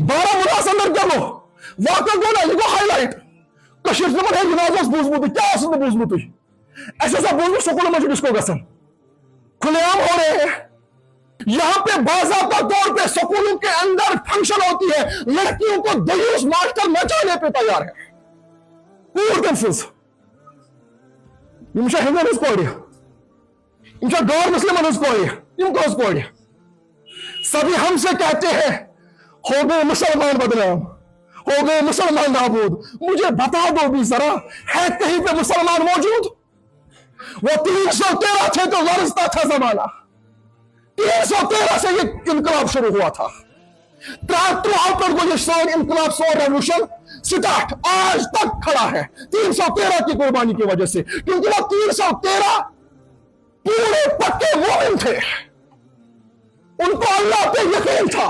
بارہمولہ اندر کیا گو واقع گو نا یہ گو ہائی لائٹ کشیر زمان ہے جناز بوزمت کیا اس نے بوزمت ایسا سا بوزمت سکول میں جس کو گسن کھلے عام ہو رہے ہیں یہاں پہ باضابطہ طور پہ سکولوں کے اندر فنکشن ہوتی ہے لڑکیوں کو دیوس ماسٹر نچانے پہ تیار ہے پور کنفیوز یہ ہندو اس کو یہ غیر مسلم اس کو سبھی ہم سے کہتے ہیں ہو گئے مسلمان بدنام ہو گئے مسلمان نابود مجھے بتا دو بھی ذرا ہے کہیں پہ مسلمان موجود وہ 313 تھے تو لرزتا تھا زمانہ 313 سے یہ انقلاب شروع ہوا تھا انقلاب سو ریولوشن سٹارٹ آج تک کھڑا ہے 313 کی قربانی کی وجہ سے کیونکہ وہ 313 پورے پکے مومن تھے ان کو اللہ پہ یقین تھا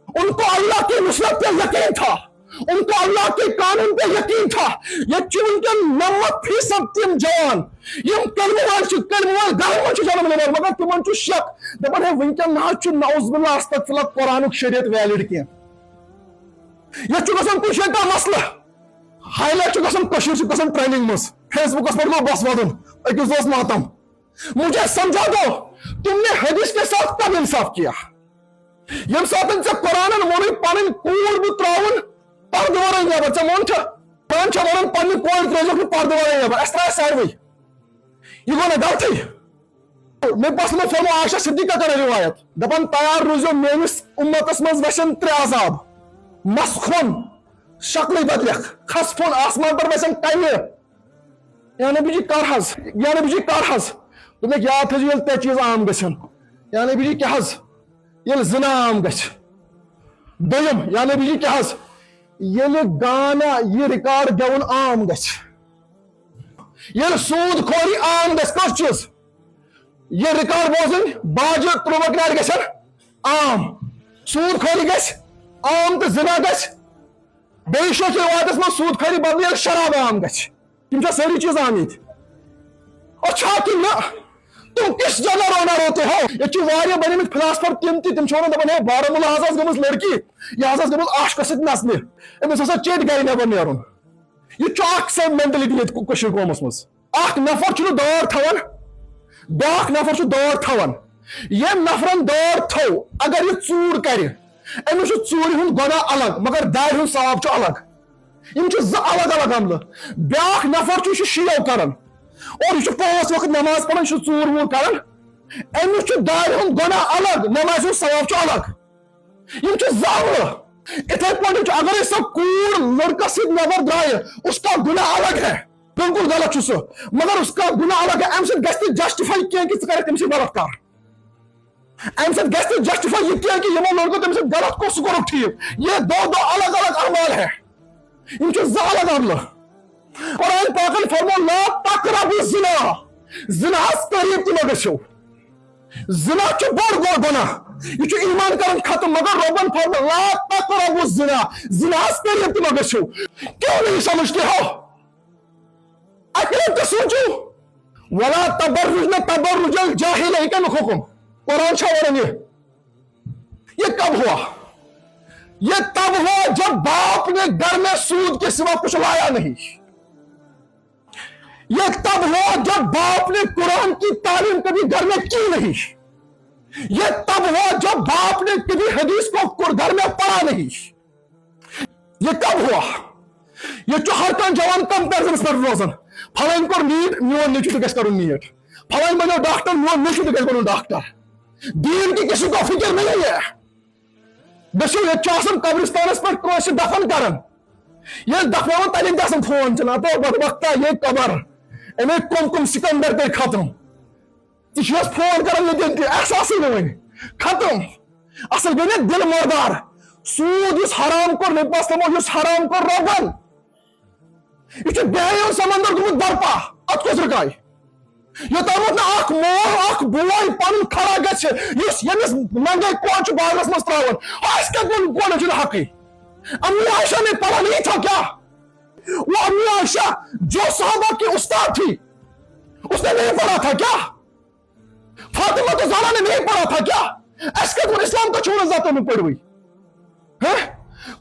ان کو اللہ کی نصرت پہ یقین تھا ان کو اللہ کے قانون پہ یقین تھا یہ چونکہ 90% تم جوان یم کلموال گاؤں جنم نوان مگر تمن چھ شک دپان ہے ونکن نہ نعوذ باللہ استغفر اللہ قرآن شریعت ویلڈ کی یہ گھن کچھ کا مسئلہ ہائی لائٹ گھن ٹریننگ مز فیس بکس پہ گو بس ودن اکس دوس ماتم مجھے سمجھا دو تم نے حدیث کے ساتھ کب انصاف کیا یم سات سے قرآن وون پن کور بھی تراؤن پردہ ورائے نیبر ژے مون پان ون پنہ کور ترزک پردہ ورائے نیبر اس ترائے ساروی یہ گو نا غلطی میں بس میں فرمو عائشہ صدیقہ کر روایت دپان تیار روزو میانس امتس مز وشن 3 عذاب مسخن شکل بدلک خسفن آسمان پر وسن کنہ یا نبی جی کر حظ یا نبی جی کر حظ تمہیں یاد تھا یل تے چیز عام گژھن یا نبی جی کیا حظ یل زنا عام گژھ دویم یا نبی جی کیا حظ یل گانا یہ ریکارڈ گون عام گژھ یل سود خوری عام گژھ کس چیز یہ ریکارڈ بوزن باجہ تروہ گراڑ گژھن عام سود خوری گژھ عام تو زنا گژھ بیشو کی روایتس میں سود خوری بدل یل شراب عام گژھ تم چھا ساری چیز عام یہ اچھا کہ نہ تم کس جگہ رونا روتے ہو یہ واریاہ بنیمت فلاسفر تم ونان دپان ہے بارہمولہ ہسا گمز لڑکی یہ ہسا گمز عاشقس سۭتۍ نژنہِ أمِس ہسا چیٚٹۍ گرِ نیبر نیرُن یہ اخ سیم مینٹلٹی یہ کشیر قومس مز اخ نفر چھُنہٕ دور تھاوان بیاکھ نفر چھُ دور تھاوان یم نفرن دور تھو اگر یہ ژوٗر کرِ أمِس چھُ ژوٗرِ ہُنٛد گۄناہ الگ مگر دارِ ہُنٛد ثواب چھُ الگ یم چھِ زٕ الگ الگ عملہٕ بیاکھ نفر چھُ شیو کران اور یہ 5 وقت نماز پڑھان ژوٗر ووٗر کران أمِس چھُ دارِ ہُنٛد گۄناہ الگ نمازِ ہُنٛد ثواب چھُ الگ یم چھِ زٕ عملہٕ اتھے پٲٹھۍ چھُ اگر سۄ کوٗر لڑکس سۭتۍ نظر درایہِ اس کا گناہ الگ ہے بالکل غلط چھُ سُہ مگر اس کا گناہ الگ ہے امہِ سۭتۍ گژھِ نہٕ جسٹِفاے کینٛہہ کہ ژٕ کرکھ تٔمِس سۭتۍ غلط کار امہِ سۭتۍ گژھِ نہٕ جسٹِفاے یہ کینٛہہ کہ یمو لڑکو تٔمِس سۭتۍ غلط کوٚر سُہ کوٚرُکھ ٹھیٖک یہ دو الگ الگ اعمال ہے یم چھِ زٕ الگ عملہٕ قرآن پاکن فرمو لا تقربوا الزنا زناہس قریب تہِ مہ گژھِو زنا چھُ بوٚڑ گۄناہ یہ چھُ ایمان کران ختم مگر ربن فرمو لا تقربوا الزنا زناہس قریب تہِ مہ گژھِو کیوں نہیں سمجھتے ہو اکیلے تو سوچو ولا تبرجن تبرج الجاہل کمیک حکم قرآن چھا ورن یہ کب ہوا یہ تب ہوا جب باپ نے گھر میں سود کے سوا کچھ لایا نہیں یہ تب ہوا جب باپ نے قرآن کی تعلیم کبھی گھر میں کی نہیں یہ تب ہوا جب باپ نے کبھی حدیث کو گھر میں پڑھا نہیں یہ کب ہوا یہ جو ہر کان جوان کمپیرزنس پر روزن فلان کو نیٹ میون نیچو تو گژھِ کرُن نیٹ فلان بنو ڈاکٹر میون نیچو تو گژھِ بنُن ڈاکٹر دین کی کسی کو فکر نہیں ہے دسو یہ چاسن قبرستانس پر کٲنٛسہِ دفن کرن یہ دفناون تلین گژھن فون چلان تو بدبختا یہ قبر امی کم سکندر پہ ختم ژٕ فون کران یہ دن احساس ون ختم اصل گئی دل مردار سود اس حرام کور نبی اسلام اس حرام کور ربن یہ بے سمندر گومت برپا ات کس رکائی یوتامت نا اخ مول اخ بوے پن کھڑا گژھِ یس یمس ننگے کوچ باغس مز تراون اس کا کون چھُنہٕ حقی امی عائشہ نے پڑھا نہیں تھا کیا وہ امی عائشہ جو صحابہ کی استاد تھی اس نے نہیں پڑھا تھا کیا فاطمہ تو زہرا نے نہیں پڑھا تھا کیا اس کے اسلام کا چھوڑا ذاتوں میں پڑھ ہوئی ہے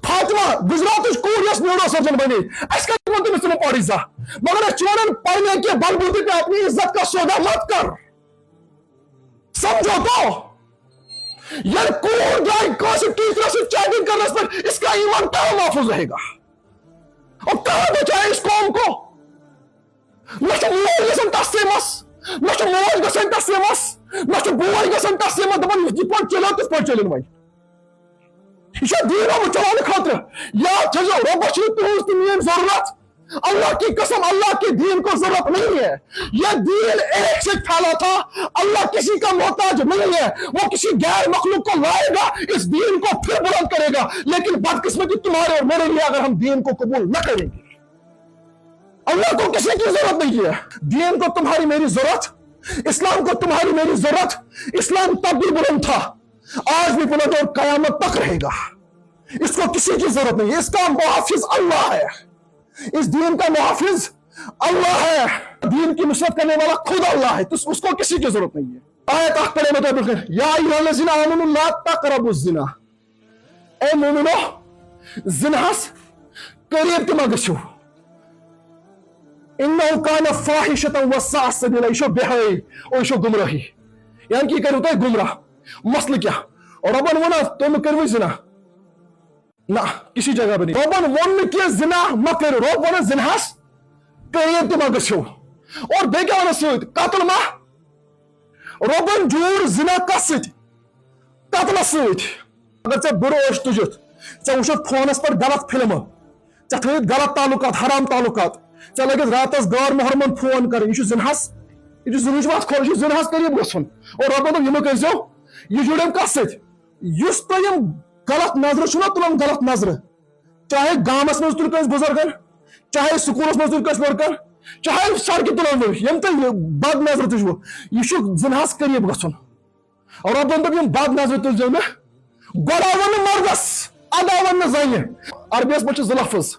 فاطمہ گجرات کور یس نیورو سرجن بنے اس کا تمہیں تمہیں پڑھی سا مگر چونن پڑھنے کے بل بوتے پہ اپنی عزت کا سودا مت کر سمجھو تو یار کور جائے کانسے ٹیچر سے چیکنگ کرنے پر اس کا ایمان کہاں محفوظ رہے گا اور کہاں بچائے اس قوم کو نہ تو موج گسن تسمس نہ تو موج گسن تسمس نہ تو بوئی گسن تسمس دپن یہ پٹ چلو تو پٹ چلن وای یہ دین ہم چلانے خاطر یا چلو رب چھ تہذ تو میری ضرورت اللہ کی قسم اللہ کے دین کو ضرورت نہیں ہے یہ دین ایک سے پھیلا تھا اللہ کسی کا محتاج نہیں ہے وہ کسی غیر مخلوق کو لائے گا اس دین کو پھر بلند کرے گا لیکن بدقسمتی تمہارے اور میرے لیے اگر ہم دین کو قبول نہ کریں گے اللہ کو کسی کی ضرورت نہیں ہے دین کو تمہاری میری ضرورت اسلام کو تمہاری میری ضرورت اسلام تب بھی بلند تھا آج بھی بلند اور قیامت تک رہے گا اس کو کسی کی ضرورت نہیں اس کا محافظ اللہ ہے اس دین کا محافظ اللہ ہے دین کی نصرت کرنے والا خود اللہ ہے تو اس کو کسی کی ضرورت نہیں ہے آیت آخ پڑھے مطلب یا ایھا الذین آمنوا لا تقربوا الزنا اے مومنو زناس قریب تہ مہ گژھو انه کان فاحشۃ وساء سبیلا یہ چھو بے حیائی اور یہ چھو گمراہی یعنی کہ کرو تہ گمراہ مسئلہ کیا اور ربن ونا تم کرو زنا نہ کسی جگہ پہ نہیں ربن ون کہ زنا مہ کرو رب ون زناس قریب تہ مہ گژھو اور بیٚیہِ کیاہ ونس سۭتۍ قتل مہ ربن جوٗر زنا کس سۭتۍ قتلس سۭتۍ اگر ژےٚ بُرٕ اوس تُجِتھ ژےٚ وٕچھتھ فونس پٮ۪ٹھ غلط فلمہٕ ژےٚ تھٲیِتھ غلط تعلقات حرام تعلقات ژےٚ لٔگِتھ راتس غٲر محرمن فون کرٕنۍ یہِ چھُ زِنہس یہ زنٕچ وتھ کھول یہ زنہس قریب گژھُن اور رۄبن دوٚپ یِمہٕ کٔرۍزیو یہ جُڑیٚم کتھ سۭتۍ یُس تۄہہِ یِم غلط نظرٕ چھُو نا تُلان غلط نظرٕ چاہے گامس منٛز تُلۍ کٲنٛسہِ بُزرگن چاہے سکوٗلس منٛز تُلۍ کٲنٛسہِ لڑکن چاہے سڑکہِ تُلان وٲلۍ یِم تۄہہِ بد نظرٕ تُجوٕ یہِ چھُ زِنہس قریب گژھُن اور رۄبن دوٚپ یِم بد نظرٕ تُلۍزیو نہٕ گۄڈاون نہٕ مردس اداون نہٕ زنہِ عربیس منٛز چھِ زٕ لفظ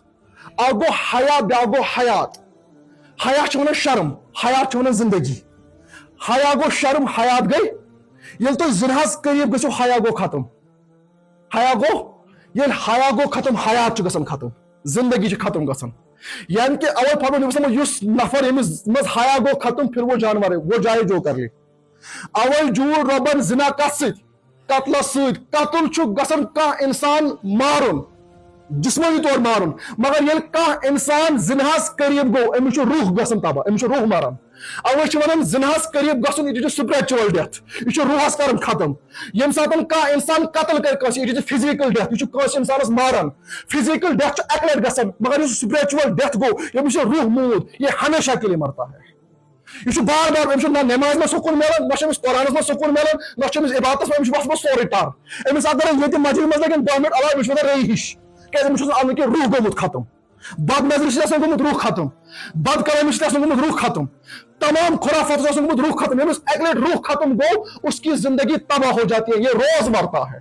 اکھ گوٚو حیا بیاکھ گوٚو حیات حیا چھِ ونان شرم حیات چھِ ونان زندگی حیا گوٚو شرم حیات گٔے ییٚلہِ تُہۍ زِنہس قریب گٔژھِو حیا گوٚو ختم حیا گوٚو ییٚلہِ حیا گوٚو ختم حیات چھُ گژھان ختم زندگی چھِ ختم گژھان یعنی کہ اوے فرموو نبی صلی اللہ علیہ وسلم یُس نفر ییٚمِس منٛز حیا گوٚو ختم پھر وہ جانور وہ جایے جو کر لے اوے جوٗر رۄبن زنا کتھ سۭتۍ قتلس سۭتۍ قتل چھُ گژھان کانٛہہ انسان مارُن جسمٲنی طور مارُن مگر ییٚلہِ کانٛہہ انسان زِنہس قریب گوٚو أمِس چھُ روح گژھان تباہ أمِس چھُ روح مران اوے چھِ ونان زِنہس قریب گژھُن یہِ چھُ سپرچُول ڈیتھ یہِ چھُ روحس کران ختم ییٚمہِ ساتہٕ کانٛہہ انسان قتل کرِ کٲنٛسہِ یہِ چھُ فزیکل ڈیتھ یہِ چھُ کٲنٛسہِ انسانس ماران فزیکل ڈیتھ چھُ اکہِ لٹہِ گژھان مگر یُس سپرچُول ڈیتھ گوٚو ییٚمِس چھُ روح موٗد یہ ہمیشہ کے لیے مرتا ہے یہ چھُ بار بار أمِس چھُ نہ نٮ۪مازِ منٛز سکوٗن ملان نہ چھُ أمِس قرآنس منٛز سکوٗن ملان نہ چھُ أمِس عبادتس منٛز أمِس چھُ وسان سورُے ٹر أمِس اگر ییٚتہِ مسجد منٛز لگن 2 منٹ علاوٕ أمِس چھُ واتان ریٚیہِ ہِش کیازِ أمِس چھُ آسان کہ روح گوٚمُت ختم بد نظرِ چھِ آسان گوٚمُت روح ختم بد کلامی چھِ آسان گوٚمُت روح ختم تمام خرافات چھِ آسان گوٚمُت روح ختم ییٚمِس اکہِ لٹہِ روح ختم گوٚو اس کی زندگی تباہ ہو جاتی ہے یہ روز مرتا ہے